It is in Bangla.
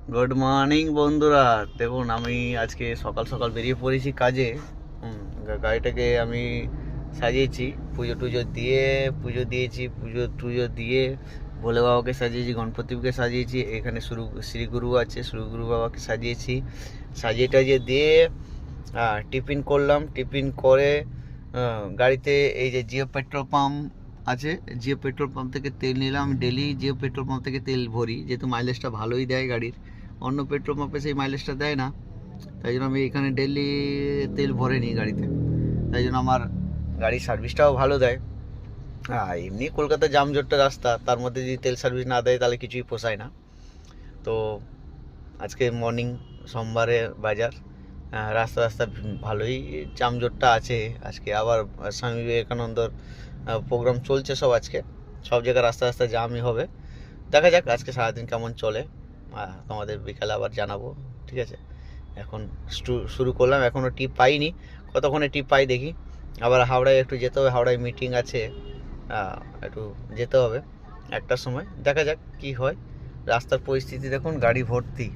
গুড মর্নিং বন্ধুরা। দেখুন, আমি আজকে সকাল সকাল বেরিয়ে পড়েছি কাজে। গাড়িটাকে আমি সাজিয়েছি, পুজো টুজো দিয়ে পুজো দিয়েছি, পুজো টুজো দিয়ে ভোলে বাবাকে সাজিয়েছি, গণপতিকে সাজিয়েছি, এখানে শ্রী গুরু আছে, শ্রী গুরু বাবাকে সাজিয়েছি। সাজিয়ে টাজিয়ে দিয়ে টিফিন করলাম। টিফিন করে গাড়িতে এই যে জিও পেট্রোল পাম্প আছে, জিও পেট্রোল পাম্প থেকে তেল নিলাম। ডেলি জিও পেট্রোল পাম্প থেকে তেল ভরি, যেহেতু মাইলেজটা ভালোই দেয় গাড়ির। অন্য পেট্রোল পাম্পে সেই মাইলেজটা দেয় না, তাই জন্য আমি এখানে ডেলি তেল ভরে নিই গাড়িতে। তাই জন্য আমার গাড়ির সার্ভিসটাও ভালো দেয়। এমনি কলকাতা জামজটটা রাস্তা, তার মধ্যে যদি তেল সার্ভিস না দেয় তাহলে কিছুই পোষায় না। তো আজকে মর্নিং, সোমবারে বাজার, রাস্তা রাস্তা ভালোই জামজটটা আছে। আজকে আবার স্বামী বিবেকানন্দর প্রোগ্রাম চলছে সব, আজকে সব জায়গায় রাস্তা রাস্তা জামই হবে। দেখা যাক আজকে সারাদিন কেমন চলে, তোমাদের বিকালে আবার জানাবো। ঠিক আছে, এখন শুরু করলাম, এখনও টিপ পাইনি, কতক্ষণে টিপ পাই দেখি। আবার হাওড়ায় একটু যেতে হবে, হাওড়ায় মিটিং আছে, একটু যেতে হবে 1টার সময়। দেখা যাক কি হয়। রাস্তার পরিস্থিতি দেখুন, গাড়ি ভর্তি,